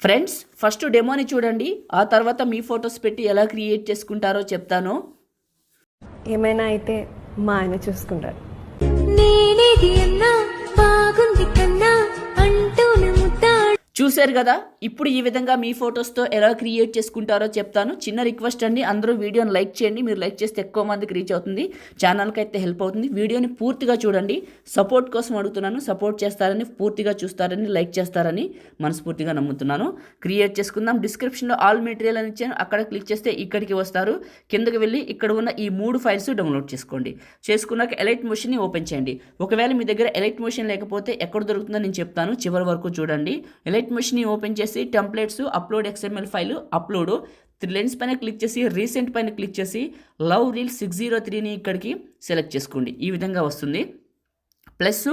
Friends first డెమోని చూడండి, ఆ తర్వాత మీ ఫొటోస్ పెట్టి ఎలా క్రియేట్ చేసుకుంటారో చెప్తాను. ఏమైనా అయితే మా ఆయన చూసుకుంటారు. నేనేది అన్నా బాగుంది కన్నా అంటూనే ముద్దాడు. చూశారు కదా, ఇప్పుడు ఈ విధంగా మీ ఫొటోస్తో ఎలా క్రియేట్ చేసుకుంటారో చెప్తాను. చిన్న రిక్వెస్ట్ అండి, అందరూ వీడియోని లైక్ చేయండి. మీరు లైక్ చేస్తే ఎక్కువ మందికి రీచ్ అవుతుంది, ఛానల్కి అయితే హెల్ప్ అవుతుంది. వీడియోని పూర్తిగా చూడండి, సపోర్ట్ కోసం అడుగుతున్నాను. సపోర్ట్ చేస్తారని, పూర్తిగా చూస్తారని, లైక్ చేస్తారని మనస్ఫూర్తిగా నమ్ముతున్నాను. క్రియేట్ చేసుకుందాం. డిస్క్రిప్షన్లో ఆల్ మెటీరియల్ అని ఇచ్చాను, అక్కడ క్లిక్ చేస్తే ఇక్కడికి వస్తారు. కిందకి వెళ్ళి ఇక్కడ ఉన్న ఈ 3 ఫైల్స్ డౌన్లోడ్ చేసుకోండి. చేసుకున్నాక ఎలైట్ మోషన్ని ఓపెన్ చేయండి. ఒకవేళ మీ దగ్గర ఎలైట్ మోషన్ లేకపోతే ఎక్కడ దొరుకుతుందో నేను చెప్తాను, చివరి వరకు చూడండి. ఎలైట్ మోషన్ని ఓపెన్ చేసి templates, upload XML file, upload 3 lines పైన క్లిక్ చేసి రీసెంట్ పైన క్లిక్ చేసి లవ్ రీల్ 603ని ఇక్కడికి సెలెక్ట్ చేసుకోండి. ఈ విధంగా వస్తుంది. ప్లస్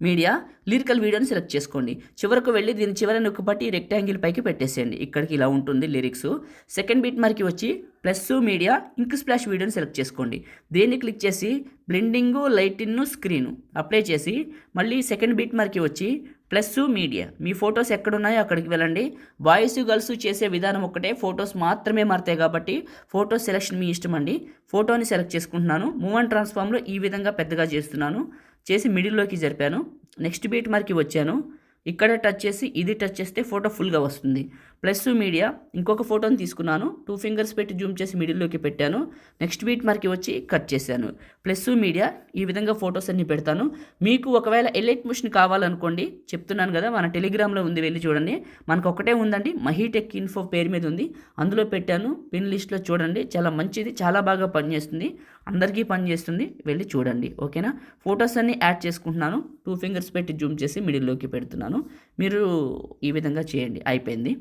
మీడియా లిరికల్ వీడియోని సెలెక్ట్ చేసుకోండి. చివరకు వెళ్ళి దీని చివర నొక్కపట్టి రెక్టాంగిల్ పైకి పెట్టేసేయండి. ఇక్కడికి ఇలా ఉంటుంది లిరిక్స్. సెకండ్ బీట్ మార్కి వచ్చి ప్లస్ మీడియా ఇంక్ స్ప్లాష్ వీడియోని సెలెక్ట్ చేసుకోండి. దీన్ని క్లిక్ చేసి బ్లెండింగ్, లైటిన్, స్క్రీన్ అప్లై చేసి మళ్ళీ సెకండ్ బీట్ మార్కి వచ్చి ప్లస్ మీడియా, మీ ఫొటోస్ ఎక్కడున్నాయో అక్కడికి వెళ్ళండి. బాయ్స్ గర్ల్స్ చేసే విధానం ఒక్కటే, ఫొటోస్ మాత్రమే మారుతాయి కాబట్టి ఫోటో సెలెక్షన్ మీ ఇష్టం అండి. ఫోటోని సెలెక్ట్ చేసుకుంటున్నాను. మూవ్ అండ్ ట్రాన్స్ఫార్మ్లో ఈ విధంగా పెద్దగా చేస్తున్నాను. చేసి మిడిల్లోకి జరిపాను. నెక్స్ట్ బీట్ మార్కి వచ్చాను. ఇక్కడ టచ్ చేసి ఇది టచ్ చేస్తే ఫోటో ఫుల్గా వస్తుంది. ప్లస్ మీడియా ఇంకొక ఫోటోని తీసుకున్నాను. 2 ఫింగర్స్ పెట్టి జూమ్ చేసి మిడిల్లోకి పెట్టాను. నెక్స్ట్ బీట్ మార్కి వచ్చి కట్ చేశాను. ప్లస్ మీడియా ఈ విధంగా ఫొటోస్ అన్ని పెడతాను. మీకు ఒకవేళ ఎలైట్ మోషన్ కావాలనుకోండి, చెప్తున్నాను కదా, మన టెలిగ్రామ్లో ఉంది, వెళ్ళి చూడండి. మనకు ఒకటే ఉందండి, మహీటెక్ ఇన్ఫో పేరు మీద ఉంది, అందులో పెట్టాను. పిన్ లిస్ట్లో చూడండి, చాలా మంచిది, చాలా బాగా పనిచేస్తుంది, అందరికీ పనిచేస్తుంది, వెళ్ళి చూడండి. ఓకేనా? ఫొటోస్ అన్ని యాడ్ చేసుకుంటున్నాను. 2 ఫింగర్స్ పెట్టి జూమ్ చేసి మిడిల్లోకి పెడుతున్నాను. మీరు ఈ విధంగా చేయండి. అయిపోయింది.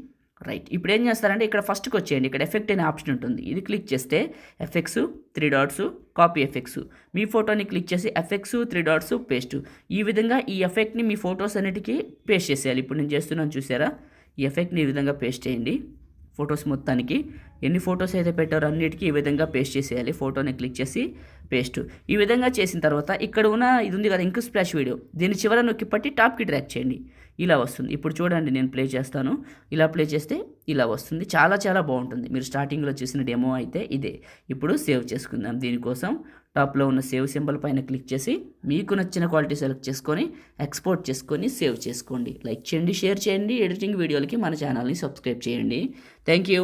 రైట్, ఇప్పుడు ఏం చేస్తారంటే ఇక్కడ ఫస్ట్కి వచ్చేయండి. ఇక్కడ ఎఫెక్ట్ అనే ఆప్షన్ ఉంటుంది, ఇది క్లిక్ చేస్తే ఎఫెక్ట్స్ 3 డాట్స్, కాపీ ఎఫెక్ట్స్, మీ ఫోటోని క్లిక్ చేసి ఎఫెక్ట్స్ 3 డాట్స్ పేస్ట్. ఈ విధంగా ఈ ఎఫెక్ట్ని మీ ఫొటోస్ అన్నిటికీ పేస్ట్ చేసేయాలి. ఇప్పుడు నేను చేస్తున్నాను, చూసారా? ఈ ఎఫెక్ట్ని ఈ విధంగా పేస్ట్ చేయండి. ఫొటోస్ మొత్తానికి ఎన్ని ఫొటోస్ అయితే పెట్టారో అన్నిటికీ ఈ విధంగా పేస్ట్ చేసేయాలి. ఫోటోని క్లిక్ చేసి పేస్ట్. ఈ విధంగా చేసిన తర్వాత ఇక్కడ ఉన్న ఇది ఉంది కదా, ఇంక్ స్ప్లాష్ వీడియో, దీని చివర నొక్కి పట్టి టాప్కి డ్రాగ్ చేయండి. ఇలా వస్తుంది. ఇప్పుడు చూడండి, నేను ప్లే చేస్తాను. ఇలా ప్లే చేస్తే ఇలా వస్తుంది. చాలా చాలా బాగుంటుంది. మీరు స్టార్టింగ్లో చూసిన డెమో అయితే ఇదే. ఇప్పుడు సేవ్ చేసుకుందాం. దీనికోసం టాప్లో ఉన్న సేవ్ సింబల్ పైన క్లిక్ చేసి మీకు నచ్చిన క్వాలిటీ సెలెక్ట్ చేసుకొని ఎక్స్పోర్ట్ చేసుకొని సేవ్ చేసుకోండి. లైక్ చేయండి, షేర్ చేయండి. ఎడిటింగ్ వీడియోలకి మన ఛానల్ని సబ్స్క్రైబ్ చేయండి. Thank you.